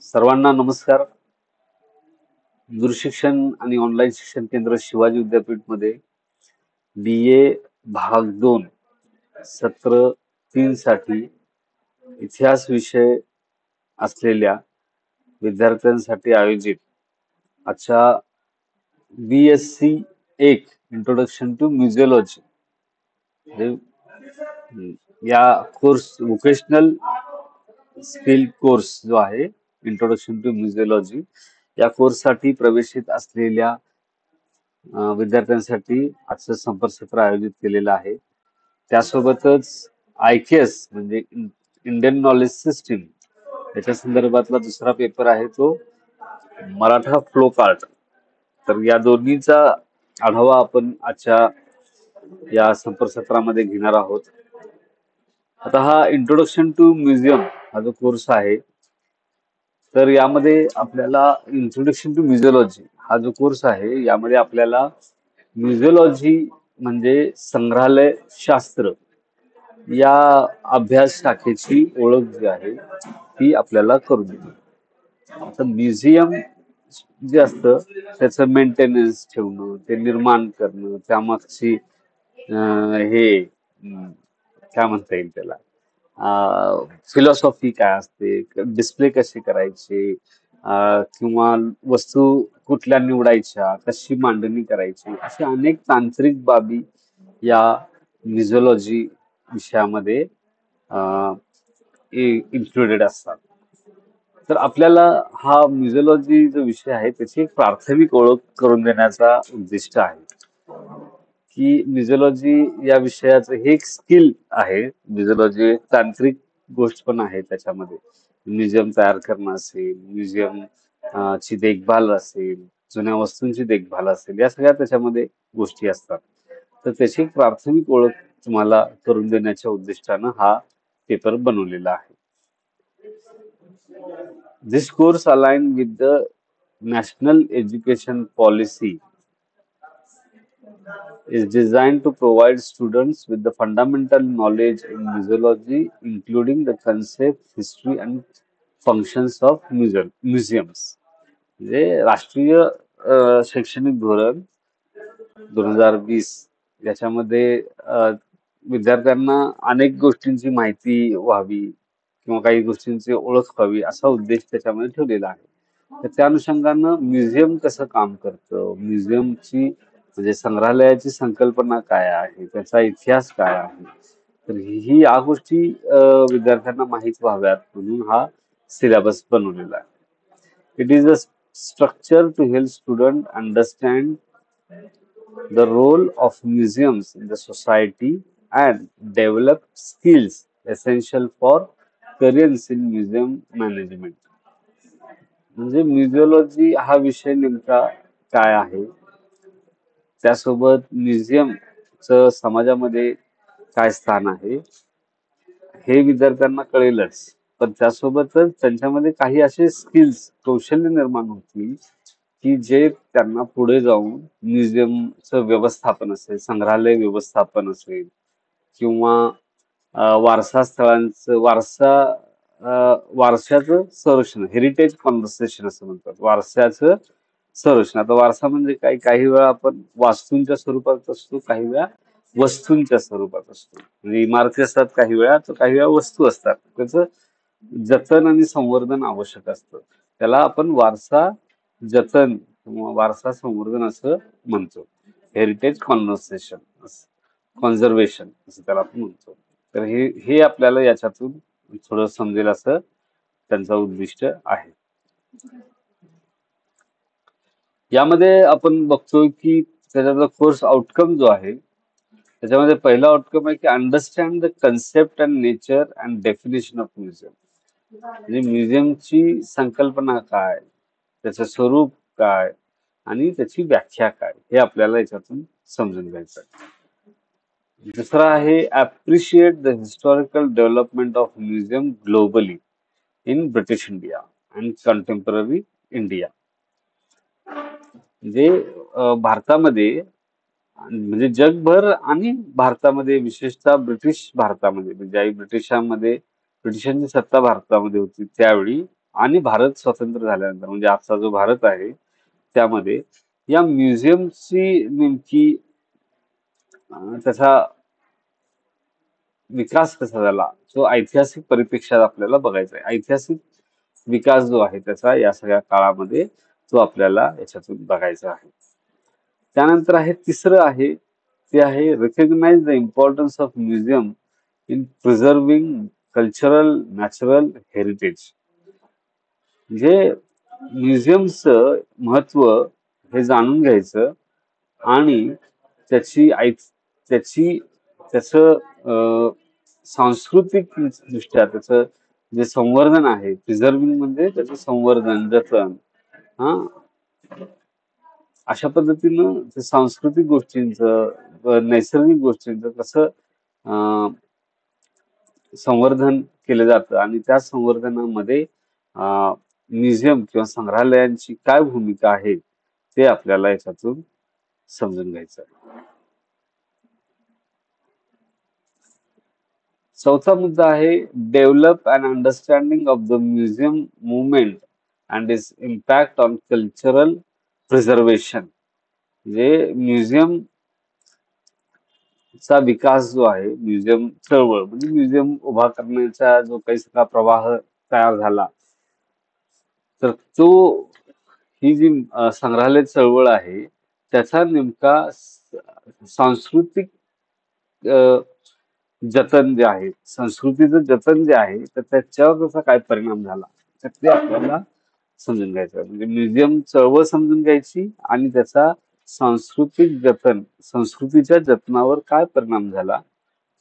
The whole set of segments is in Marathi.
सर्वांना नमस्कार. दूरशिक्षण आणि ऑनलाईन शिक्षण केंद्र शिवाजी विद्यापीठमध्ये BA भाग 2 सत्र 3 साठी इतिहास विषय असलेल्या विद्यार्थ्यांसाठी आयोजित आजच्या BSc 1 इंट्रोडक्शन टू म्युझिओलॉजी या कोर्स व्होकेशनल स्किल कोर्स जो आहे इंट्रोडक्शन टू म्युझिओलॉजी या कोर्ससाठी प्रवेशित असलेल्या विद्यार्थ्यांसाठी आजचं संपर्क सत्र आयोजित केलेलं आहे. त्यासोबतच IKS म्हणजे इंडियन नॉलेज सिस्टीम याच्या संदर्भातला दुसरा पेपर आहे तो मराठा फ्लो कार्ट. तर या दोन्हीचा आढावा आपण आजच्या या संपर्क सत्रामध्ये घेणार आहोत. आता हा इंट्रोडक्शन टू म्युझियम हा जो कोर्स आहे तर यामध्ये आपल्याला इंट्रोडक्शन टू म्युझिओलॉजी हा जो कोर्स आहे यामध्ये आपल्याला म्युझिओलॉजी म्हणजे संग्रहालय शास्त्र या अभ्यास शाखेची ओळख जी आहे ती आपल्याला करून देते. आता म्युझियम जे असतं त्याचं मेंटेनन्स ठेवणं, ते निर्माण करणं, त्यामागची हे काय म्हणता येईल त्याला फिलॉसॉफी काय असते, डिस्प्ले कसे करायचे, किंवा वस्तू कुठल्या निवडायच्या, कशी मांडणी करायची, अशा अनेक तांत्रिक बाबी या म्युझिओलॉजी विषयामध्ये इन्क्लुडेड असतात. तर आपल्याला हा म्युझिओलॉजी जो विषय आहे त्याची एक प्राथमिक ओळख करून देण्याचा उद्दिष्ट आहे की म्युझिओलॉजी या विषयाचं हे एक स्किल आहे. म्युझिओलॉजी तांत्रिक गोष्ट पण आहे त्याच्यामध्ये. म्युझियम तयार करणं असेल, म्युझियम ची देखभाल असेल, जुन्या वस्तूंची देखभाल असेल, या सगळ्या त्याच्यामध्ये गोष्टी असतात. तर त्याची एक प्राथमिक ओळख तुम्हाला करून देण्याच्या उद्दिष्टानं हा पेपर बनवलेला आहे. This course aligned with the National Education Policy is designed to provide students with the fundamental knowledge in museology, including the concept, history, and functions of museums. म्हणजे राष्ट्रीय शैक्षणिक धोरण 2020 याच्यामध्ये विद्यार्थ्यांना अनेक गोष्टींची माहिती व्हावी किंवा काही गोष्टींची ओळख व्हावी असा उद्देश त्याच्यामध्ये ठेवलेला आहे. तर त्या अनुषंगानं म्युझियम कसं काम करतं, म्युझियमची म्हणजे संग्रहालयाची संकल्पना काय आहे, त्याचा इतिहास काय आहे, तर ही या गोष्टी विद्यार्थ्यांना माहीत व्हाव्यात म्हणून हा सिलेबस बनवलेला आहे. It is a structure to help student understand the role of museums in the society and develop skills essential for careers in museum management. म्हणजे म्युझिओलॉजी हा विषय नेमका काय आहे, त्यासोबत म्युझियमचं समाजामध्ये काय स्थान आहे हे विद्यार्थ्यांना कळेलच, पण त्यासोबतच त्यांच्यामध्ये काही असे स्किल्स कौशल्य निर्माण होतील की जे त्यांना पुढे जाऊन म्युझियमचं व्यवस्थापन असेल, संग्रहालय व्यवस्थापन असेल किंवा वारसा स्थळांचं वारशाचं संरक्षण, हेरिटेज कॉन्व्हर्सेशन असं म्हणतात, वारशाचं संरक्षण. आता वारसा म्हणजे काय, काही वेळा आपण वास्तूंच्या स्वरूपात असतो, काही वेळा वस्तूंच्या स्वरूपात असतो. म्हणजे इमारती असतात काही वेळा, तर काही वेळा वस्तू असतात. त्याचं जतन आणि संवर्धन आवश्यक असतं. त्याला आपण वारसा जतन किंवा वारसा संवर्धन असं म्हणतो. हेरिटेज कॉन्झर्वेशन असं त्याला आपण म्हणतो. तर हे आपल्याला याच्यातून थोडं समजेल असं त्यांचं उद्दिष्ट आहे. यामध्ये आपण बघतोय की त्याच्यातला कोर्स आउटकम जो आहे त्याच्यामध्ये पहिला आउटकम आहे की understand the concept and nature and definition of museum. म्हणजे म्युझियमची संकल्पना काय, त्याचं स्वरूप काय आणि त्याची व्याख्या काय हे आपल्याला याच्यातून समजून घ्यायचं आहे. दुसरा आहे appreciate the historical development of museum globally in British India and contemporary India. म्हणजे भारतामध्ये म्हणजे जगभर आणि भारतामध्ये विशेषतः ब्रिटिश भारतामध्ये म्हणजे ब्रिटिशांमध्ये ब्रिटिशांची सत्ता भारतामध्ये होती त्यावेळी आणि भारत स्वतंत्र झाल्यानंतर म्हणजे आजचा जो भारत आहे त्यामध्ये या म्युझियमची नेमकी त्याचा विकास कसा झाला तो ऐतिहासिक परिप्रेक्ष्यात आपल्याला बघायचा आहे. ऐतिहासिक विकास जो आहे त्याचा या सगळ्या काळामध्ये तो आपल्याला याच्यातून बघायचा आहे. त्यानंतर आहे तिसरं आहे ते आहे recognise the importance of museum in preserving cultural natural heritage. म्हणजे म्युझियमचं महत्व हे जाणून घ्यायचं आणि त्याची त्याची त्याचं सांस्कृतिक दृष्ट्या त्याचं जे संवर्धन आहे प्रिझर्विंग म्हणजे त्याचं संवर्धन जतन हा अशा पद्धतीनं ते सांस्कृतिक गोष्टींचं नैसर्गिक गोष्टींचं कसं अं, संवर्धन केलं जातं आणि त्या संवर्धनामध्ये म्युझियम किंवा संग्रहालयांची काय भूमिका आहे ते आपल्याला याच्यातून समजून घ्यायचं आहे. चौथा मुद्दा आहे develop and understanding of the museum movement and it's impact on cultural preservation. म्हणजे म्युझियम चा विकास जो आहे म्युझियम चळवळ म्हणजे म्युझियम उभा करण्याचा जो काही सगळा प्रवाह तयार झाला तर तो ही जी संग्रहालय चळवळ आहे त्याचा नेमका सांस्कृतिक जतन जे आहे संस्कृतीचं जतन जे आहे तर त्याच्यावर त्याचा काय परिणाम झाला तर ते आपल्याला समजून घ्यायचं म्हणजे म्युझियम चळवळ समजून घ्यायची आणि त्याचा सांस्कृतिक जतन संस्कृतीच्या जतनावर काय परिणाम झाला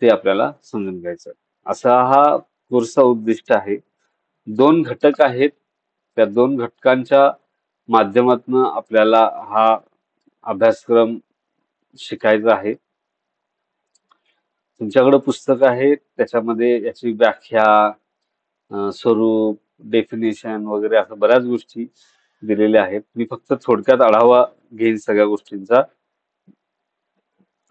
ते आपल्याला समजून घ्यायचं असा हा कोर्सचा उद्दिष्ट आहे. 2 घटक आहेत त्या 2 घटकांच्या माध्यमातून आपल्याला हा अभ्यासक्रम शिकायचा आहे. तुमच्याकडे पुस्तक आहे त्याच्यामध्ये याची व्याख्या स्वरूप डेफिनेशन वगैरे असं बऱ्याच गोष्टी दिलेल्या आहेत. मी फक्त थोडक्यात आढावा घेईन सगळ्या गोष्टींचा.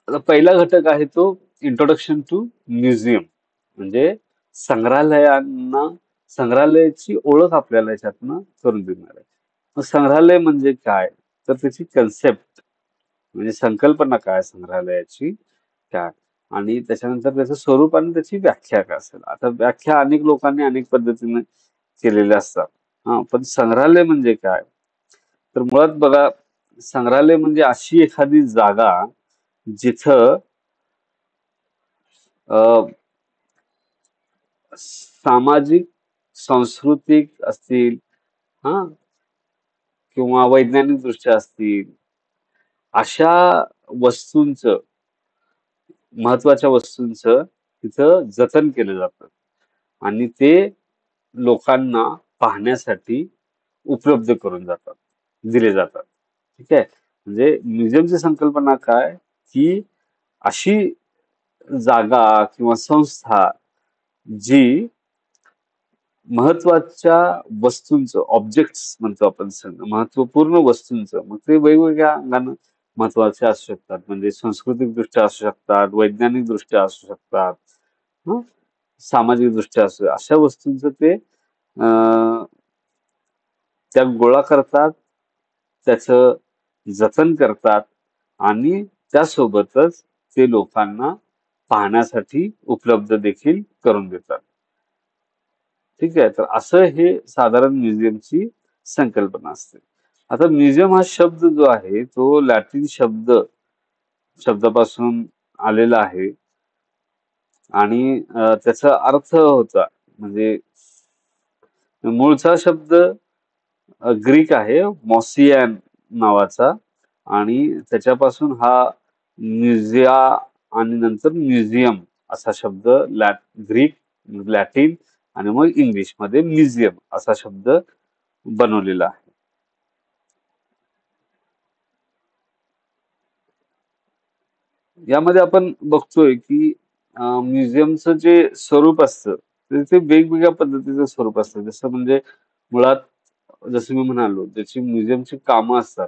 आता पहिला घटक आहे तो इंट्रोडक्शन टू म्युझियम म्हणजे संग्रहालयांना संग्रहालयाची ओळख आपल्याला याच्यातनं करून देणार आहे. मग संग्रहालय म्हणजे काय तर त्याची कन्सेप्ट म्हणजे संकल्पना काय संग्रहालयाची काय आणि त्याच्यानंतर त्याचं स्वरूप आणि त्याची व्याख्या काय असेल. आता व्याख्या अनेक लोकांनी अनेक पद्धतीने केलेल्या असतात. हा पण संग्रहालय म्हणजे काय तर मुळात बघा संग्रहालय म्हणजे अशी एखादी जागा जिथं सामाजिक सांस्कृतिक असतील हा किंवा वैज्ञानिक दृष्ट्या असतील अशा वस्तूंचं महत्वाच्या वस्तूंचं तिथं जतन केलं जातं आणि ते लोकांना पाहण्यासाठी उपलब्ध करून जातात दिले जातात. ठीक आहे म्हणजे म्युझियमची संकल्पना काय की अशी जागा किंवा संस्था जी महत्वाच्या वस्तूंचं ऑब्जेक्ट्स म्हणतो आपण महत्वपूर्ण वस्तूंचं मग ते वेगवेगळ्या अंगानं महत्वाचे असू शकतात म्हणजे सांस्कृतिक दृष्ट्या असू शकतात वैज्ञानिक दृष्ट्या असू शकतात हं? सामाजिक दृष्ट्या असू अशा वस्तूंचं ते त्या गोळा करतात त्याचं जतन करतात आणि त्यासोबतच ते लोकांना पाहण्यासाठी उपलब्ध देखील करून देतात. ठीक आहे तर असं हे साधारण म्युझियमची संकल्पना असते. आता म्युझियम हा शब्द जो आहे तो लॅटिन शब्दापासून आलेला आहे आणि त्याचा अर्थ होता म्हणजे मूळचा शब्द ग्रीक आहे मॉसियन नावाचा आणि त्याच्यापासून हा म्युझिया आणि नंतर म्युझियम असा शब्द ग्रीक लॅटिन आणि मग इंग्लिश मध्ये म्युझियम असा शब्द बनवलेला आहे. यामध्ये आपण बघतोय की म्युझियमचं जे स्वरूप असतं ते वेगवेगळ्या पद्धतीचं स्वरूप असतं जसं म्हणजे मुळात जसं मी म्हणालो ज्याची म्युझियमची कामं असतात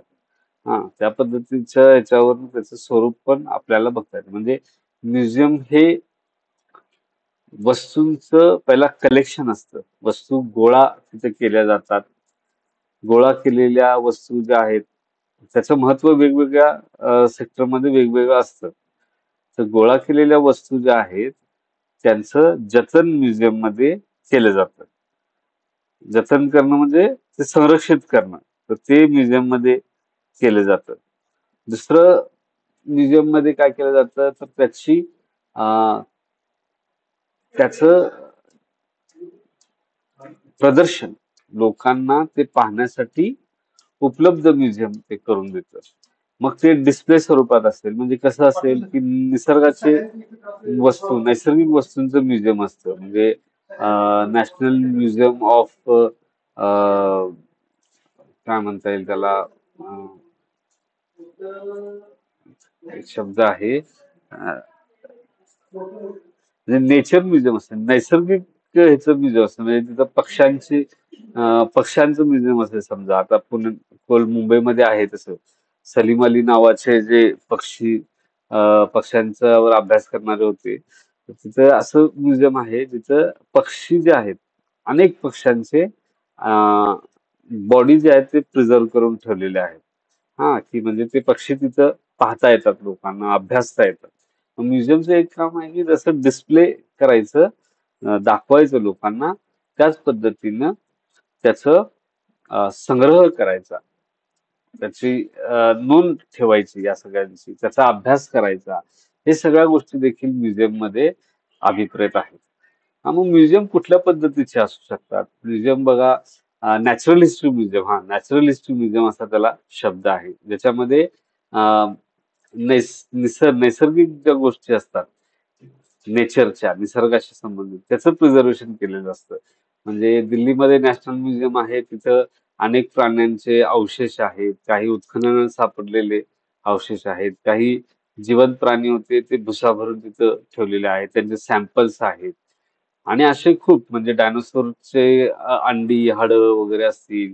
हा त्या पद्धतीच्या याच्यावर त्याचं स्वरूप पण आपल्याला बघता येतं म्हणजे म्युझियम हे वस्तूंचं पहिला कलेक्शन असतं. वस्तू गोळा तिथे केल्या जातात. गोळा केलेल्या वस्तू ज्या आहेत त्याचं महत्व वेगवेगळ्या सेक्टरमध्ये वेगवेगळं असतं. तर गोळा केलेल्या वस्तू ज्या आहेत त्यांचं जतन म्युझियम मध्ये केलं जातं. जतन करणं म्हणजे ते संरक्षित करणं. तर ते म्युझियम मध्ये केलं जातं. दुसरं म्युझियम मध्ये काय केलं जातं तर अं, त्याचं प्रदर्शन लोकांना ते पाहण्यासाठी उपलब्ध म्युझियम ते करून देतं. मग ते डिस्प्ले स्वरूपात असेल म्हणजे कसं असेल की निसर्गाचे नैसर्गिक वस्तूंचं म्युझियम असतं. म्हणजे नॅशनल म्युझियम ऑफ काय म्हणता येईल त्याला एक शब्द आहे म्हणजे नेचर म्युझियम असतं. नैसर्गिक ह्याचं म्युझियम असतं. म्हणजे तिथं पक्ष्यांचं म्युझियम असेल समजा. आता मुंबईमध्ये आहे तसं. सलीम अली नावाचे जे पक्ष्यांच्यावर अभ्यास करणारे होते. तर तिथं असं म्युझियम आहे जिथं पक्षी जे आहेत अनेक पक्ष्यांचे बॉडी जे आहेत ते प्रिझर्व करून ठेवलेले आहेत. हा की म्हणजे ते पक्षी तिथं पाहता येतात लोकांना, अभ्यासता येतात. म्युझियमचं एक काम आहे की जसं डिस्प्ले करायचं, दाखवायचं लोकांना, त्याच पद्धतीनं त्याचं संग्रह करायचा, त्याची नोंद ठेवायची या सगळ्यांची, त्याचा अभ्यास करायचा. हे सगळ्या गोष्टी देखील म्युझियम मध्ये अभिप्रेत आहेत. हा मग म्युझियम कुठल्या पद्धतीचे असू शकतात? म्युझियम बघा, natural history museum, natural history museum असा त्याला शब्द आहे, ज्याच्यामध्ये अं, नैसर्गिक ज्या गोष्टी असतात नेचरच्या, निसर्गाशी संबंधित त्याचं प्रिझर्वेशन केलेलं असतं. म्हणजे दिल्लीमध्ये नॅशनल म्युझियम आहे, तिथं अनेक प्राण्यांचे अवशेष आहेत, काही उत्खननात सापडलेले अवशेष आहेत, काही जिवंत प्राणी होते ते भुसा भरून तिथं ठेवलेले आहेत, त्यांचे सॅम्पल्स आहेत. आणि असे खूप म्हणजे डायनोसॉरचे अंडी, हाडं वगैरे असतील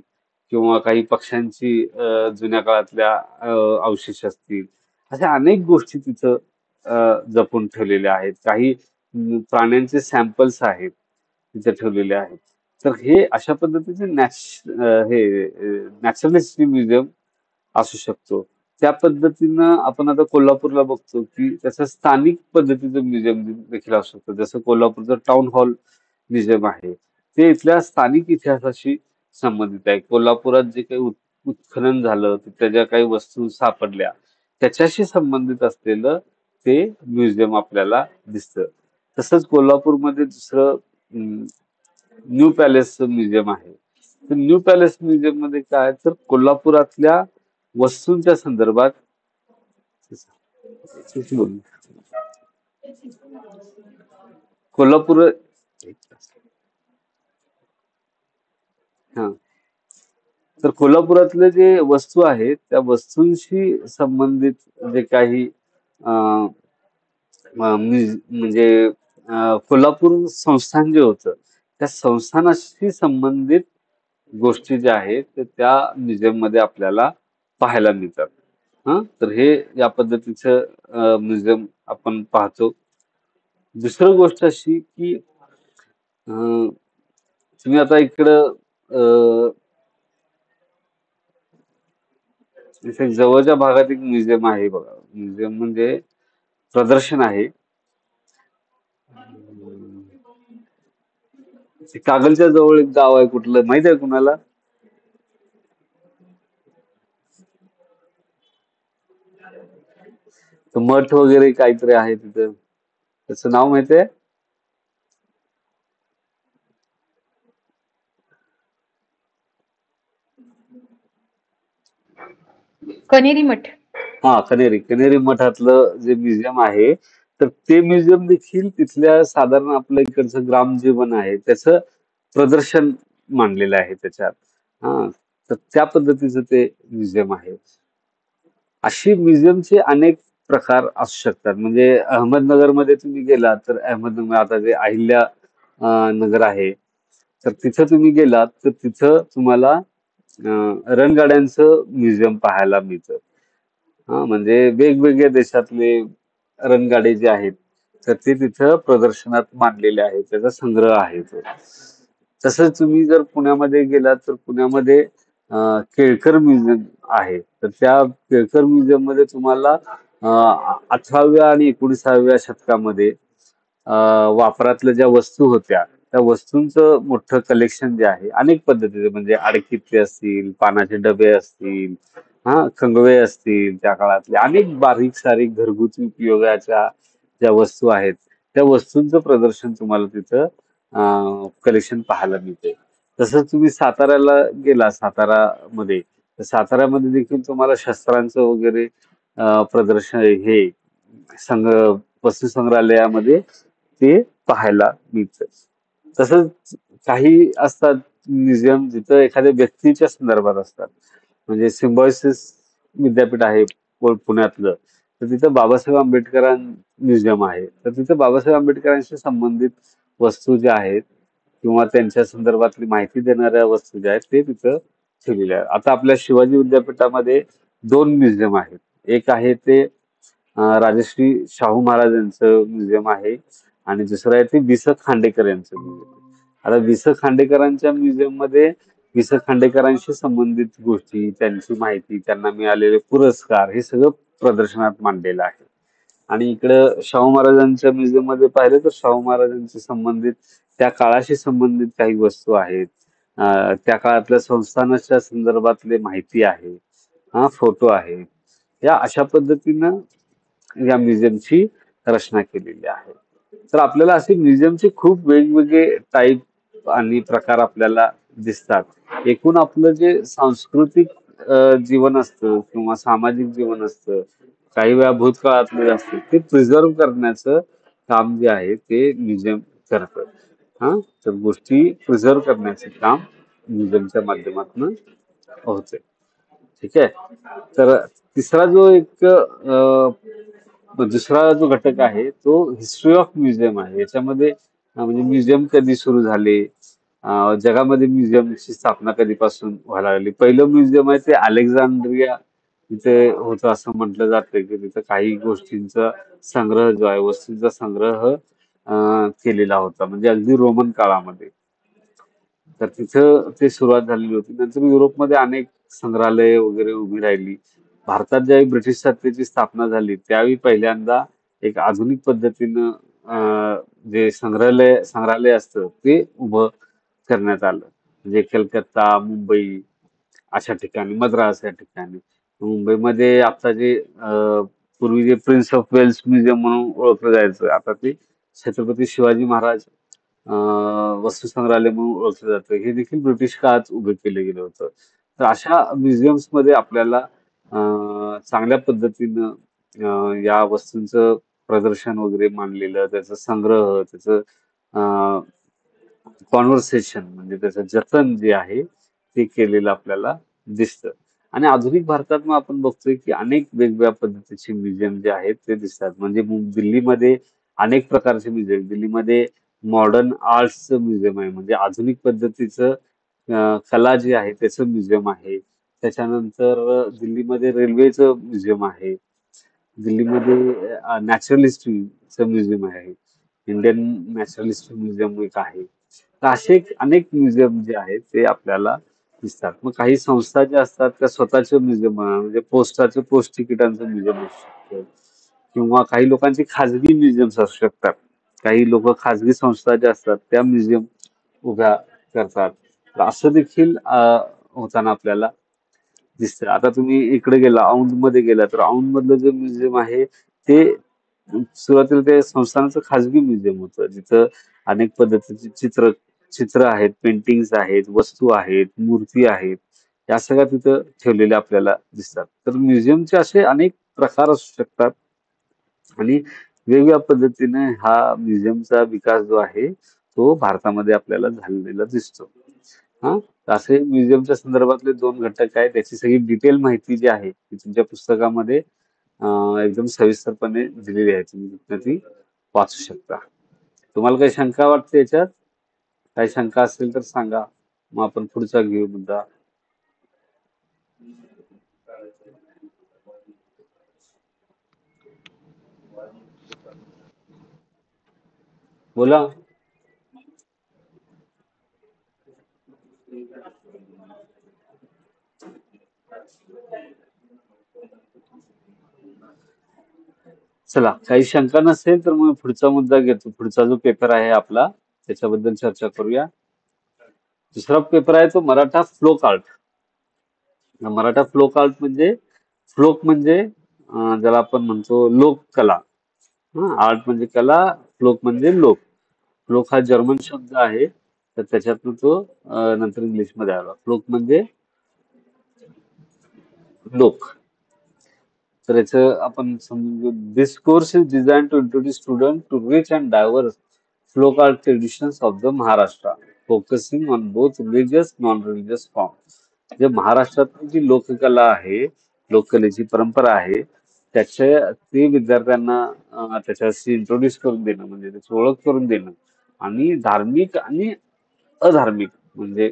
किंवा काही पक्ष्यांची जुन्या काळातल्या अवशेष असतील. अशा अनेक गोष्टी तिथं जपून ठेवलेल्या आहेत. काही प्राण्यांचे सॅम्पल्स आहेत तिथे ठेवलेले आहेत. तर हे अशा पद्धतीचे नॅचरल हिस्ट्री म्युझियम असू शकतो. त्या पद्धतीनं आपण आता कोल्हापूरला बघतो की त्याचं स्थानिक पद्धतीचं म्युझियम देखील असू शकतं. जसं कोल्हापूरचं टाउन हॉल म्युझियम आहे. ते इथल्या स्थानिक इतिहासाशी संबंधित आहे. कोल्हापुरात जे काही उत्खनन झालं, तिथल्या ज्या काही वस्तू सापडल्या, त्याच्याशी संबंधित असलेलं ते म्युझियम आपल्याला दिसतं. तसंच कोल्हापूरमध्ये दुसरं न्यू पॅलेस म्युझियम आहे. तर न्यू पॅलेस म्युझियम मध्ये काय तर कोल्हापुरातल्या वस्तूंच्या संदर्भात कोल्हापूर हा तर कोल्हापुरातले जे वस्तू आहेत त्या वस्तूंशी संबंधित जे काही अं, म्हणजे कोल्हापूर संस्थान जे होतं त्या संस्थानाशी संबंधित गोष्टी ज्या आहेत ते त्या म्युझियम मध्ये आपल्याला पाहायला मिळतात. तर हे या पद्धतीचं म्युझियम आपण पाहतो. दुसरं गोष्ट अशी की तुम्ही आता इकडं इथे जवळच्या भागात एक म्युझियम आहे बघा. म्युझियम म्हणजे प्रदर्शन आहे. ते कागलच्या जवळ एक गाव आहे, कुठलं माहित आहे कुणाला? तर मठ वगैरे काहीतरी आहे तिथं, त्याचं नाव माहित आहे? कनेरी मठ. कनेरी मठातलं जे म्युझियम आहे तर ते म्युझियम देखील तिथल्या साधारण आपल्या इकडचं ग्रामजीवन आहे त्याचं प्रदर्शन मांडलेलं आहे त्याच्यात. हा तर त्या पद्धतीचं ते म्युझियम आहे. अशी म्युझियमचे अनेक प्रकार असू शकतात. म्हणजे अहमदनगरमध्ये तुम्ही गेलात तर अहमदनगर आता जे अहिल्या नगर आहे तर तिथं तुम्ही गेलात तर तिथं तुम्हाला रणगाड्यांचं म्युझियम पाहायला मिळतं. म्हणजे वेगवेगळ्या देशातले रणगाडे जे आहेत तर ते तिथं प्रदर्शनात मांडलेले आहे. त्याचा संग्रह आहे तो. तसंच तुम्ही जर पुण्यामध्ये गेलात तर पुण्यामध्ये केळकर म्युझियम आहे. तर त्या केळकर म्युझियम मध्ये तुम्हाला 18व्या आणि 19व्या शतकामध्ये वापरातल्या ज्या वस्तू होत्या त्या वस्तूंचं मोठं कलेक्शन जे आहे अनेक पद्धतीचे म्हणजे आडकित्ते असतील, पानाचे डबे असतील, कंगवे असतील त्या काळातले अनेक बारीक सारीक घरगुती उपयोगाच्या ज्या वस्तू आहेत त्या वस्तूंचं प्रदर्शन तुम्हाला तिथं कलेक्शन पाहायला मिळते. तसंच तुम्ही साताऱ्याला गेला सातारामध्ये तर साताऱ्यामध्ये देखील तुम्हाला शस्त्रांचं वगैरे प्रदर्शन हे संग्र वस्तू संग्रहालयामध्ये ते पाहायला मिळतं. तसंच काही असतात म्युझियम जिथं एखाद्या व्यक्तीच्या संदर्भात असतात. म्हणजे सिम्बायोसिस विद्यापीठ आहे पुण्यातलं. तर तिथं बाबासाहेब आंबेडकर म्युझियम आहे. तर तिथं बाबासाहेब आंबेडकरांशी संबंधित वस्तू ज्या आहेत किंवा त्यांच्या संदर्भातली माहिती देणाऱ्या वस्तू ज्या आहेत ते तिथं ठेवलेल्या आहेत. आता आपल्या शिवाजी विद्यापीठामध्ये 2 म्युझियम आहेत. एक आहे ते राजश्री शाहू महाराज यांचं म्युझियम आहे आणि दुसरं आहे ते वि. स. खांडेकर यांचं म्युझियम आहे. आता वि. स. खांडेकरांच्या म्युझियम मध्ये वि. स. खांडेकरांशी संबंधित गोष्टी, त्यांची माहिती, त्यांना मिळालेले पुरस्कार हे सगळं प्रदर्शनात मांडलेलं आहे. आणि इकडं शाहू महाराजांच्या म्युझियम मध्ये पाहिलं तर शाहू महाराजांशी संबंधित त्या काळाशी संबंधित काही वस्तू आहेत. त्या काळातल्या संस्थानाच्या संदर्भातले माहिती आहे. फोटो आहेत. या अशा पद्धतीनं या म्युझियमची रचना केलेली आहे. तर आपल्याला असे म्युझियमचे खूप वेगवेगळे टाईप आणि प्रकार आपल्याला दिसतात. एकूण आपलं जे सांस्कृतिक जीवन असतं किंवा सामाजिक जीवन असतं, काही वेळा भूतकाळातलं असतं, ते प्रिझर्व्ह करण्याचं काम जे आहे ते म्युझियम करतं. तर गोष्टी प्रिझर्व्ह करण्याचे काम म्युझियमच्या माध्यमातून होते. ठीक आहे. तर तिसरा जो एक दुसरा जो घटक आहे तो हिस्ट्री ऑफ म्युझियम आहे. याच्यामध्ये म्हणजे म्युझियम कधी सुरू झाले, जगामध्ये म्युझियमची स्थापना कधीपासून व्हायला लागली. पहिलं म्युझियम आहे ते अलेक्झांड्रिया तिथे होतं असं म्हटलं जातं की तिथं काही गोष्टींचा संग्रह जो आहे वस्तूंचा संग्रह केलेला होता म्हणजे अगदी रोमन काळामध्ये. तर तिथं ते सुरुवात झालेली होती. नंतर युरोपमध्ये अनेक संग्रहालय वगैरे उभी राहिली. भारतात ज्यावेळी ब्रिटिश सत्तेची स्थापना झाली त्यावेळी पहिल्यांदा एक आधुनिक पद्धतीनं जे संग्रहालय असतं ते उभं करण्यात आलं. म्हणजे कलकत्ता, मुंबई अशा ठिकाणी, मद्रास या ठिकाणी. मुंबईमध्ये आता जे पूर्वी जे प्रिन्स ऑफ वेल्स म्युझियम म्हणून ओळखलं जायचं, आता ते छत्रपती शिवाजी महाराज वस्तू संग्रहालय म्हणून ओळखलं जातं. हे देखील ब्रिटिश काळात उभे केलं गेलं होतं. तर अशा म्युझियम्स मध्ये आपल्याला चांगल्या पद्धतीनं या वस्तूंचं प्रदर्शन वगैरे मांडलेलं, त्याचा संग्रह, त्याचं कॉन्व्हर्सेशन म्हणजे त्याचं जतन जे आहे ते केलेलं आपल्याला दिसतं. आणि आधुनिक भारतात मग आपण बघतोय की अनेक वेगवेगळ्या पद्धतीचे म्युझियम जे आहेत ते दिसतात. म्हणजे दिल्लीमध्ये अनेक प्रकारचे म्युझियम. दिल्लीमध्ये मॉडर्न आर्ट्सचं म्युझियम आहे. म्हणजे आधुनिक पद्धतीचं कला जी आहे त्याचं म्युझियम आहे. त्याच्यानंतर दिल्लीमध्ये रेल्वेचं म्युझियम आहे. दिल्लीमध्ये नॅचरल हिस्ट्रीचं म्युझियम आहे. इंडियन नॅचरल हिस्ट्री म्युझियम एक आहे. तर असे अनेक म्युझियम जे आहेत ते आपल्याला दिसतात. मग काही संस्था ज्या असतात त्या स्वतःचे म्युझियम म्हणजे पोस्ट तिकिटांचं म्युझियम असू शकतं किंवा काही लोकांची खाजगी म्युझियम्स असू शकतात. काही लोक खाजगी संस्था ज्या असतात त्या म्युझियम उभ्या करतात. तर असं देखील होताना आपल्याला दिसतं. आता तुम्ही इकडे गेला औंधमध्ये गेला तर औंधमधलं जे म्युझियम आहे ते सुरुवातीला ते संस्थानाचं खाजगी म्युझियम होतं. जिथं अनेक पद्धतीची चित्र आहेत, पेंटिंग्स आहेत, वस्तू आहेत, मूर्ती आहेत. या सगळ्या तिथं ठेवलेल्या आपल्याला दिसतात. तर म्युझियमचे असे अनेक प्रकार असू शकतात आणि वेगवेगळ्या पद्धतीने हा म्युझियमचा विकास जो आहे तो भारतामध्ये आपल्याला झालेला दिसतो. तर असे म्युझियमच्या संदर्भातले 2 घटक आहेत. त्याची सगळी डिटेल माहिती जी आहे ती तुमच्या पुस्तकामध्ये एकदम सविस्तरपणे दिलेली आहे. तुम्ही तिथनं ती वाचू शकता. तुम्हाला काही शंका वाटते याच्यात? काही शंका असेल तर सांगा. मग आपण पुढचा घेऊ मुद्दा. बोला. चला, काही शंका नसेल तर मग पुढचा मुद्दा घेतो. पुढचा जो पेपर आहे आपला त्याच्याबद्दल चर्चा करूया. दुसरा पेपर आहे तो Maratha folk art. Maratha folk art म्हणजे फ्लोक म्हणजे ज्याला आपण म्हणतो लोककला. आर्ट म्हणजे कला, फ्लोक म्हणजे लोक. फ्लोक हा जर्मन शब्द आहे, तर त्याच्यातून तो नंतर इंग्लिशमध्ये आला. फ्लोक म्हणजे लोक. तर याचं आपण समजू. This course is design to introduce student to rich and diverse folk art traditions of the Maharashtra, focusing on both religious non religious form. जे महाराष्ट्रातली जी लोककला आहे, लोककलेची परंपरा आहे, ते विद्यार्थ्यांना त्याच्याशी इंट्रोड्यूस करून देणं, म्हणजे त्याची ओळख करून देणं, आणि धार्मिक आणि अधार्मिक म्हणजे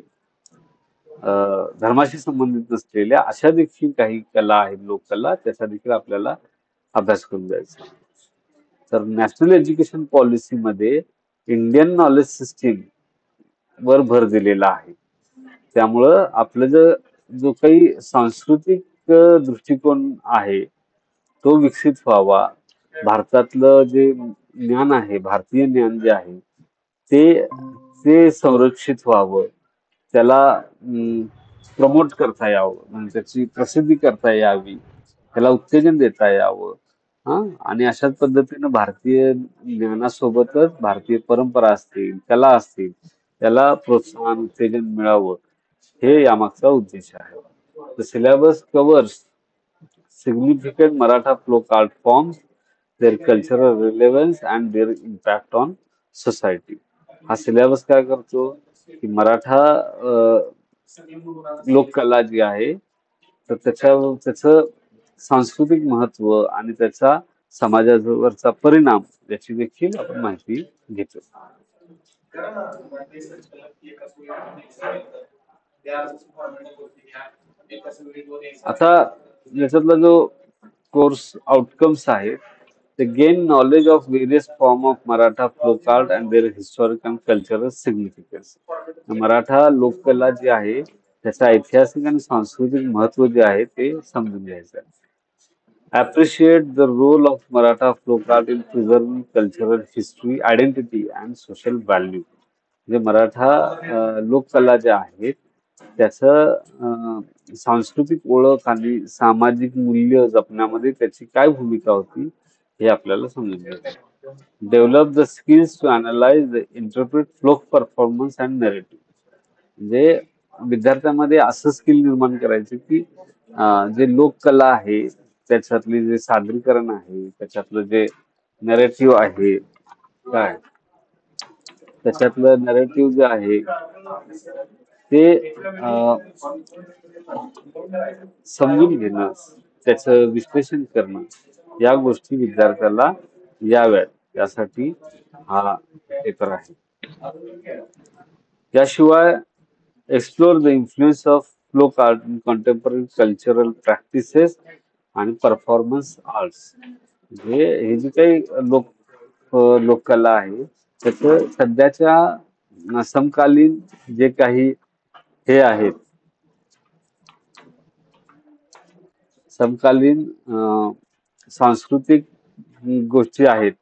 धर्माशी संबंधित नसलेल्या अशा देखील काही कला आहेत, लोककला, त्याचा देखील आपल्याला अभ्यास करून द्यायचा. तर नॅशनल एज्युकेशन पॉलिसीमध्ये इंडियन नॉलेज सिस्टीम वर भर दिलेला आहे. त्यामुळं आपलं जो काही सांस्कृतिक दृष्टिकोन आहे तो विकसित व्हावा. भारतातलं जे ज्ञान आहे, भारतीय ज्ञान जे आहे ते ते संरक्षित व्हावं. त्याला प्रमोट करता यावं, म्हणजे त्याची प्रसिद्धी करता यावी, त्याला उत्तेजन देता यावं. हा, आणि अशाच पद्धतीनं भारतीय ज्ञानासोबतच भारतीय परंपरा असतील, कला असतील, त्याला प्रोत्साहन, उत्तेजन मिळावं, हे यामागचा उद्देश आहे. The syllabus covers significant Maratha folk art forms, their cultural relevance and their impact on society. हा सिलेबस काय करतो की मराठा लोककला जी आहे तर त्याचं सांस्कृतिक महत्व आणि त्याचा समाजावरचा परिणाम याची देखील आपण माहिती घेतो. आता याच्यातला जो कोर्स आउटकम्स आहे ते gain knowledge of various form of Maratha folk art and their historic and cultural significance. Maratha लोककला जी आहे त्याचं ऐतिहासिक आणि सांस्कृतिक महत्व जे आहे ते समजून घ्यायचं आहे. Appreciate the role of Maratha folk art in preserving cultural history, identity and social value. जे मराठा लोककला ज्या आहेत त्याचं सांस्कृतिक ओळख आणि सामाजिक मूल्य जपण्यामध्ये त्याची काय भूमिका होती हे आपल्याला समजून घ्यायचं. Develop the skills to analyse, interpret folk performance and narrative. म्हणजे विद्यार्थ्यांमध्ये असं स्किल निर्माण करायचे की जे लोककला आहे त्याच्यातले जे सादरीकरण आहे, त्याच्यातलं जे नरेटिव्ह आहे, काय त्याच्यातलं नरेटिव्ह जे आहे ते समजून घेणं, त्याचं विश्लेषण करणं, या गोष्टी विद्यार्थ्याला याव्यात यासाठी हा पेपर आहे. त्याशिवाय explore the influence of folk art in contemporary cultural practices आणि परफॉर्मन्स आर्ट्स. म्हणजे हे जे काही लोककला आहे त्याचं सध्याच्या समकालीन जे काही हे आहेत, समकालीन सांस्कृतिक गोष्टी आहेत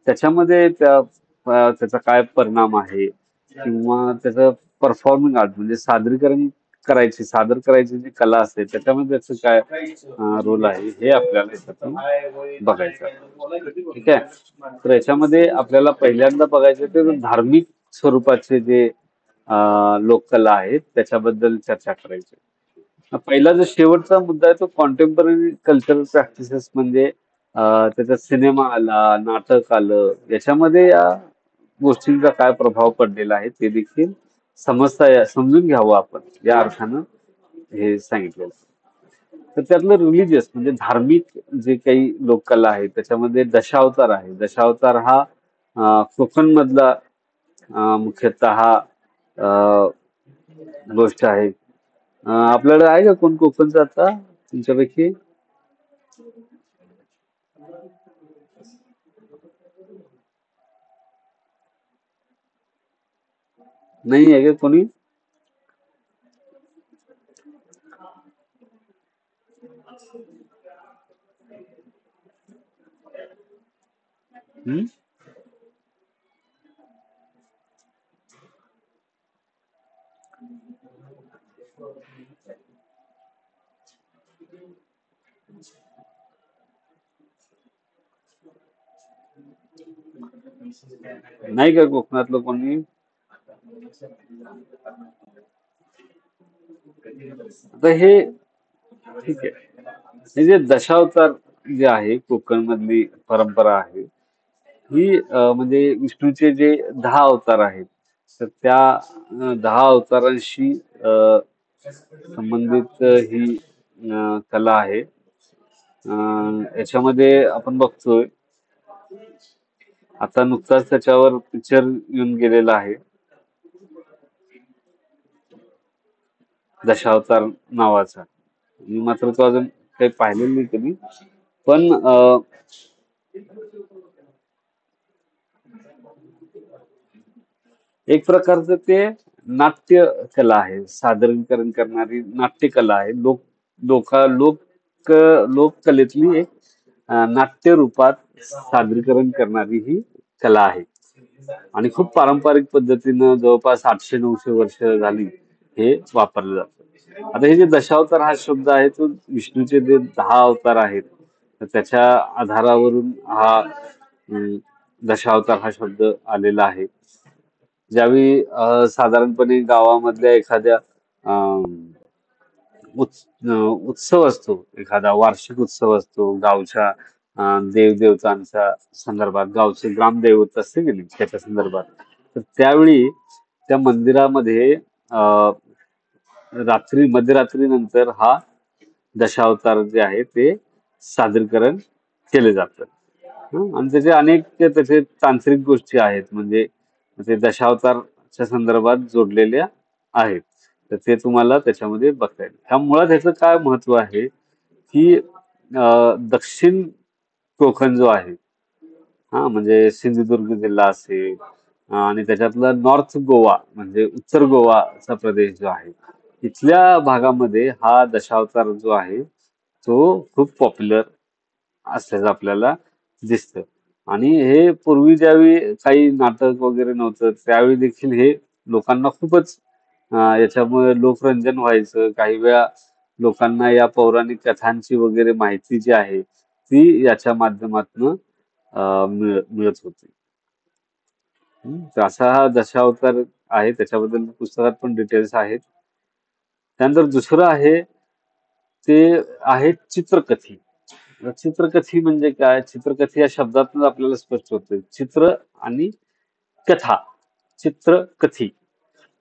त्याच्यामध्ये त्याचा काय परिणाम आहे किंवा त्याचं परफॉर्मिंग आर्ट म्हणजे सादर करायची जी कला असते त्याच्यामध्ये त्याचं काय रोल आहे हे आपल्याला याच्यातून बघायचं आहे. ठीक आहे. तर याच्यामध्ये आपल्याला पहिल्यांदा बघायचं ते धार्मिक स्वरूपाचे जे लोककला आहेत त्याच्याबद्दल चर्चा करायची. पहिला जो शेवटचा मुद्दा आहे तो कॉन्टेम्पररी कल्चरल प्रॅक्टिसेस म्हणजे त्याच्यात सिनेमा आला, नाटक आलं, याच्यामध्ये या गोष्टींचा काय प्रभाव पडलेला आहे ते देखील समजून घ्यावं आपण, या अर्थानं हे सांगितलेलं. तर त्यातलं रिलिजियस म्हणजे धार्मिक जे काही लोककला आहे त्याच्यामध्ये दशावतार आहे. दशावतार हा कोकण मधला मुख्यतः गोष्ट आहे. आपल्याकडे आहे का कोण कोकणचा आता तुमच्यापैकी? नाही आहे का कोणी? हम्म? नाही का कोकणातलं कोणी? आता हे ठीक आहे. हे जे दशावतार जे आहे कोकण मधली परंपरा आहे, ही म्हणजे विष्णूचे जे 10 अवतार आहेत, तर त्या 10 अवतारांशी संबंधित ही कला आहे. याच्यामध्ये आपण बघतोय आता नुकताच त्याच्यावर पिक्चर येऊन गेलेला आहे, दशावतार नावाचा. मी मात्र तो अजून काही पाहिलेला नाही कधी. पण एक प्रकारचं ते नाट्य कला आहे, सादरीकरण करणारी नाट्य कला आहे. लोक लोककलेतली एक नाट्य रूपात सादरीकरण करणारी ही कला आहे. आणि खूप पारंपरिक पद्धतीनं जवळपास 800-900 वर्ष झाली हे वापरलं जातं. आता हे जे दशावतार हा शब्द आहे तो विष्णूचे जे 10 अवतार आहेत, तर त्याच्या आधारावरून हा दशावतार हा शब्द आलेला आहे. ज्यावेळी साधारणपणे गावामधल्या एखाद्या अं, उत्सव असतो, एखादा वार्षिक उत्सव असतो गावच्या देवदेवतांच्या संदर्भात, गावचे ग्रामदैवत असते की नाही त्याच्या संदर्भात, तर त्यावेळी त्या मंदिरामध्ये मध्यरात्रीनंतर हा दशावतार जे आहे ते सादरीकरण केले जातं. आणि त्याचे अनेक त्याचे तांत्रिक गोष्टी आहेत, म्हणजे ते दशावतारच्या संदर्भात जोडलेल्या आहेत. तर ते तुम्हाला त्याच्यामध्ये बघता येईल. ह्या मुळात ह्याचं काय महत्व आहे की दक्षिण कोकण जो आहे, हा म्हणजे सिंधुदुर्ग जिल्हा असेल, आणि त्याच्यातलं नॉर्थ गोवा म्हणजे उत्तर गोवाचा प्रदेश जो आहे, इथल्या भागामध्ये हा दशावतार जो आहे तो खूप पॉप्युलर असल्याचं आपल्याला दिसतं. आणि हे पूर्वी ज्यावेळी काही नाटक वगैरे नव्हतं त्यावेळी देखील हे लोकांना खूपच याच्यामुळे लोकरंजन व्हायचं. काही वेळा लोकांना या पौराणिक कथांची वगैरे माहिती जी आहे ती याच्या माध्यमातून मिळत होती. तर असा हा दशावतार आहे, त्याच्याबद्दल पुस्तकात पण डिटेल्स आहेत. त्यानंतर दुसरं आहे ते आहे चित्रकथी. चित्रकथी म्हणजे काय? चित्रकथी या शब्दातून आपल्याला स्पष्ट होतं. चित्र आणि कथा, चित्रकथी.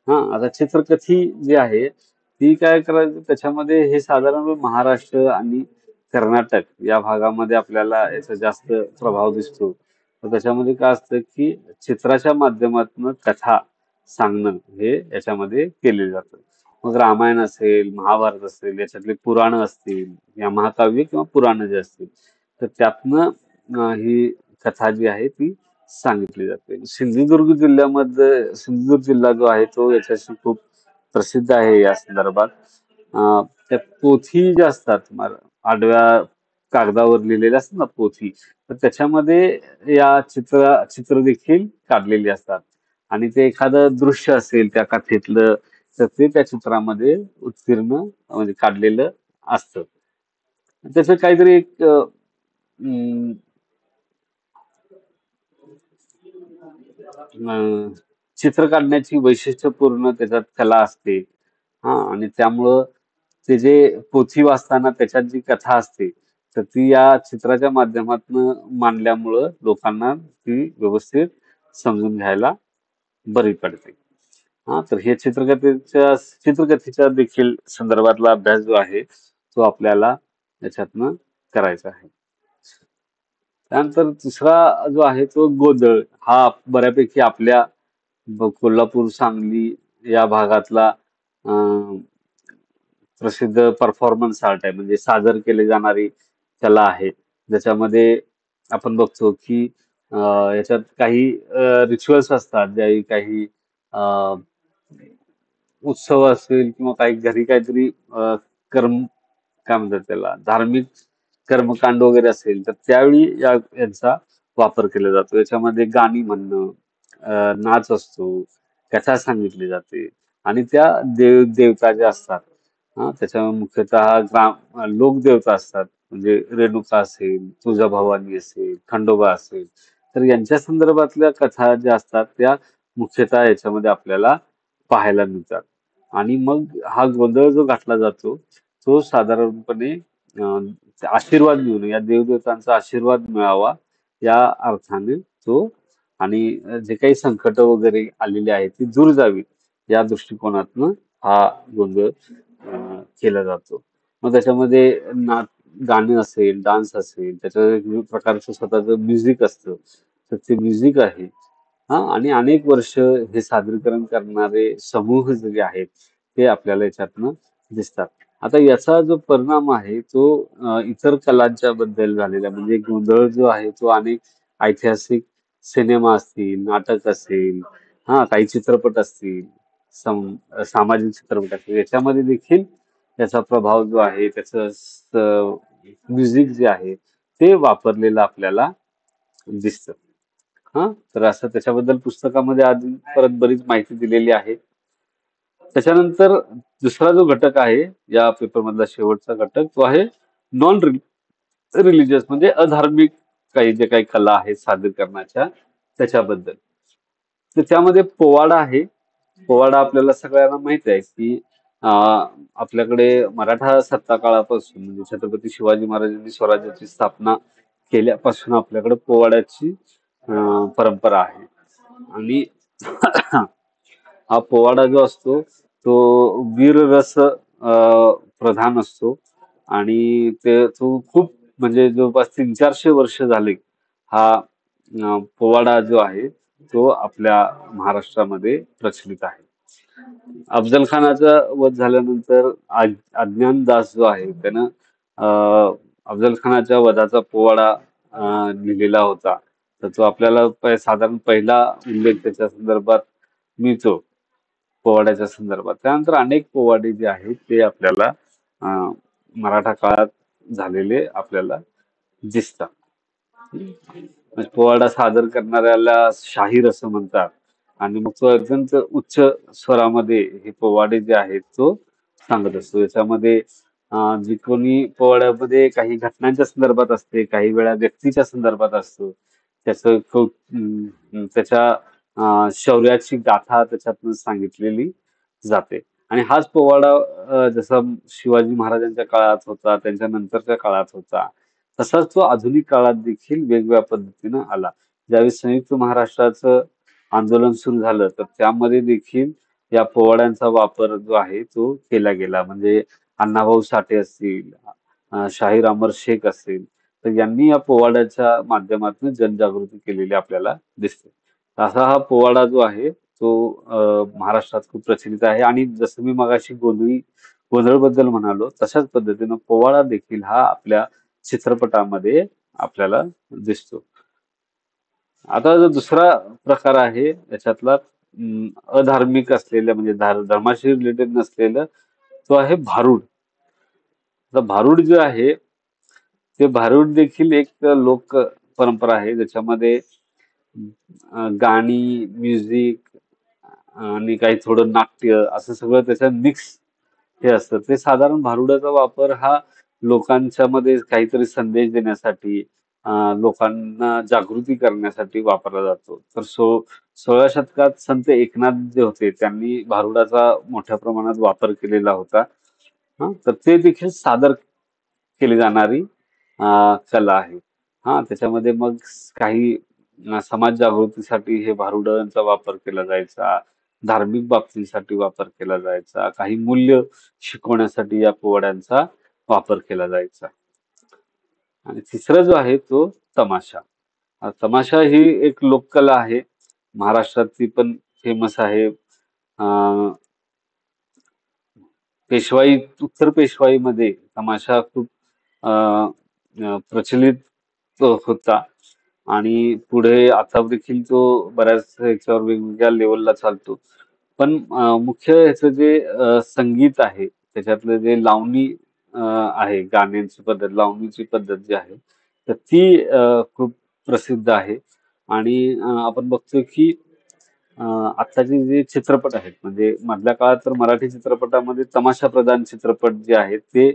हा, आता चित्रकथी जी आहे ती काय करायचं, त्याच्यामध्ये हे साधारण महाराष्ट्र आणि कर्नाटक या भागामध्ये आपल्याला याचा जास्त प्रभाव दिसतो. तर त्याच्यामध्ये काय असतं की चित्राच्या माध्यमातून कथा सांगणं हे याच्यामध्ये केले जातं. मग रामायण असेल, महाभारत असेल, याच्यातले पुराण असतील, या महाकाव्य किंवा पुराण जे असतील, तर त्यातनं ही कथा जी आहे ती सांगितली जाते. सिंधुदुर्ग जिल्हा जो आहे तो याच्याशी खूप प्रसिद्ध आहे या संदर्भात. त्या पोथी ज्या असतात, आडव्या कागदावर लिहिलेल्या असतात ना पोथी, तर त्याच्यामध्ये या चित्र देखील काढलेली असतात. आणि ते एखादं दृश्य असेल त्या कथेतलं, तर ते त्या चित्रामध्ये उत्कीर्ण म्हणजे काढलेलं असतं. त्याचं काहीतरी एक अं, चित्र काढण्याची वैशिष्ट्यपूर्ण त्याच्यात कला असते. हा, आणि त्यामुळं ते जे पोथी वाचताना त्याच्यात जी कथा असते, तर ती या चित्राच्या माध्यमातून मांडल्यामुळं लोकांना ती व्यवस्थित समजून घ्यायला बरी पडते. हा, तर हे चित्रकथेच्या देखील संदर्भातला अभ्यास जो आहे तो आपल्याला याच्यातनं करायचा आहे. त्यानंतर तिसरा जो आहे तो गोंधळ. हा बऱ्यापैकी आपल्या कोल्हापूर, सांगली या भागातला अं, प्रसिद्ध परफॉर्मन्स आर्ट आहे, म्हणजे सादर केली जाणारी कला आहे. ज्याच्यामध्ये आपण बघतो की याच्यात काही रिच्युअल्स असतात, ज्यावेळी काही उत्सव असेल किंवा काही घरी काहीतरी कर्म काय म्हणतात त्याला धार्मिक कर्मकांड वगैरे असेल तर त्यावेळी यांचा वापर केला जातो. याच्यामध्ये गाणी म्हणणं, नाच असतो, कथा सांगितली जाते आणि त्या देवता ज्या असतात त्याच्यामध्ये मुख्यतः लोकदेवता असतात. म्हणजे रेणुका असेल, तुळजाभवानी असेल, खंडोबा असेल, तर यांच्या संदर्भातल्या कथा ज्या असतात त्या मुख्यतः याच्यामध्ये आपल्याला पाहायला मिळतात. आणि मग हा गोंधळ जो घातला जातो तो साधारणपणे आशीर्वाद मिळून या देवदेवतांचा आशीर्वाद मिळावा या अर्थाने तो आणि जे काही संकट वगैरे आलेली आहेत ती दूर जावी या दृष्टिकोनातनं हा गोंधळ केला जातो. मग त्याच्यामध्ये गाणं असेल, डान्स असेल, त्याच्या वेगवेगळ्या प्रकारचं स्वतःचं म्युझिक असतं. तर ते म्युझिक आहे. आणि अनेक वर्ष हे सादरीकरण करणारे समूह जे आहेत ते आपल्याला याच्यातनं दिसतात. आता याचा जो परिणाम आहे तो इतर कलांच्या बद्दल झालेला म्हणजे गोंधळ जो आहे तो अनेक ऐतिहासिक सिनेमा असतील, नाटक असेल, काही चित्रपट असतील, सामाजिक चित्रपट असतील याच्यामध्ये देखील त्याचा प्रभाव जो आहे त्याचं म्युझिक जे आहे ते वापरलेलं आपल्याला दिसतं. तर असं त्याच्याबद्दल पुस्तकामध्ये आधी परत बरीच माहिती दिलेली आहे. त्याच्यानंतर दुसरा जो घटक आहे या पेपर मधला शेवटचा घटक तो आहे नॉन रिलिजियस म्हणजे अधार्मिक काही जे काही कला आहेत सादरीकरणाच्या त्याच्याबद्दल. तर त्यामध्ये पोवाडा आहे. पोवाडा आपल्याला सगळ्यांना माहित आहे की आपल्याकडे मराठा सत्ता काळापासून म्हणजे छत्रपती शिवाजी महाराजांनी स्वराज्याची स्थापना केल्यापासून आपल्याकडे पोवाड्याची परंपरा आहे. आणि हा पोवाडा जो असतो तो वीररस प्रधान असतो आणि तो खूप म्हणजे जवळपास 300-400 वर्ष झाले हा पोवाडा जो आहे तो आपल्या महाराष्ट्रामध्ये प्रचलित आहे. अफजल खानाचा वध झाल्यानंतर अज्ञान दास जो आहे त्यानं अफजल खानाच्या वधाचा पोवाडा लिहिलेला होता. तर तो आपल्याला साधारण पहिला उल्लेख त्याच्या संदर्भात मिळतो पोवाड्याच्या संदर्भात. त्यानंतर अनेक पोवाडे जे आहेत ते आपल्याला मराठा काळात झालेले आपल्याला दिसतात. म्हणजे पोवाडा सादर करणाऱ्याला शाहीर असं म्हणतात आणि मग तो अत्यंत उच्च स्वरामध्ये हे पोवाडे जे आहेत तो सांगत असतो. याच्यामध्ये जी कोणी पोवाड्यामध्ये काही घटनांच्या संदर्भात असते, काही वेळा व्यक्तीच्या संदर्भात असतो. त्याच्या शौर्याची गाथा त्याच्यातून सांगितलेली जाते. आणि हाच पोवाडा जसा शिवाजी महाराजांच्या काळात होता, त्यांच्या नंतरच्या काळात होता, तसाच तो आधुनिक काळात देखील वेगवेगळ्या पद्धतीनं आला. ज्यावेळी संयुक्त महाराष्ट्राचं आंदोलन सुरू झालं तर त्यामध्ये देखील या पोवाड्यांचा वापर जो आहे तो केला गेला. म्हणजे अण्णाभाऊ साठे असतील, शाहीर अमर शेख असतील, तर यांनी या पोवाड्याच्या माध्यमातून जनजागृती केलेली आपल्याला दिसते. असा हा पोवाडा जो आहे तो महाराष्ट्रात खूप प्रचलित आहे आणि जसं मी मगाशी गोंधळ बद्दल म्हणालो तशाच पद्धतीनं पोवाडा देखील हा आपल्या चित्रपटामध्ये आपल्याला दिसतो. आता जो दुसरा प्रकार आहे याच्यातला अधार्मिक असलेल्या म्हणजे धर्माशी रिलेटेड नसलेलं तो आहे भारुड. आता भारुड जे आहे ते भारुड देखील एक लोक परंपरा आहे ज्याच्यामध्ये गाणी, म्युझिक आणि काही थोडं नाट्य असं सगळं त्याच्यात मिक्स हे असतं. ते साधारण भारुडाचा वापर हा लोकांच्या मध्ये काहीतरी संदेश देण्यासाठी लोकांना जागृती करण्यासाठी वापरला जातो. तर 16व्या शतकात संत एकनाथ जे होते त्यांनी भारुडाचा मोठ्या प्रमाणात वापर केलेला होता. तर ते देखील सादर केली जाणारी कला आहे. त्याच्यामध्ये मग काही समाज जागृतीसाठी हे भारुडांचा वापर केला जायचा. धार्मिक बाबतीसाठी वापर केला जायचा. काही मूल्य शिकवण्यासाठी या पोवाड्यांचा वापर केला जायचा. आणि तिसरा जो आहे तो तमाशा. तमाशा ही एक लोककला आहे. महाराष्ट्रातली पण फेमस आहे. अं, उत्तर पेशवाईमध्ये तमाशा खूप प्रचलित होता आणि पुढे आता देखील तो बऱ्याच ह्याच्यावर वेगवेगळ्या लेवलला चालतो. पण मुख्य ह्याचं जे संगीत आहे, त्याच्यातलं जे लावणी आहे, गाण्यांची पद्धत, लावणीची पद्धत जी आहे, तर ती खूप प्रसिद्ध आहे. आणि आपण बघतोय की अ, आत्ताचे जे चित्रपट आहेत, म्हणजे मधल्या काळात तर मराठी चित्रपटामध्ये तमाशाप्रधान चित्रपट जे आहेत, ते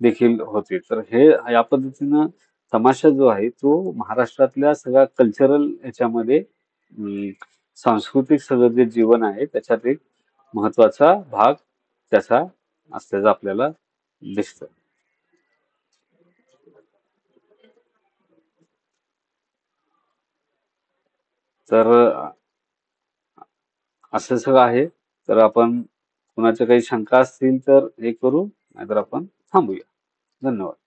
देखील होते. तर हे या पद्धतीनं तमाशा जो आहे, तो महाराष्ट्रातल्या सगळ्या कल्चरल ह्याच्यामध्ये सांस्कृतिक सगळं जे जीवन आहे, त्याच्यात एक महत्वाचा भाग त्याचा असल्याचं आपल्याला दिसतं. तर असं सगळं आहे. तर आपण कुणाच्या काही शंका असतील तर हे करू, नाहीतर आपण थांबूया. धन्यवाद.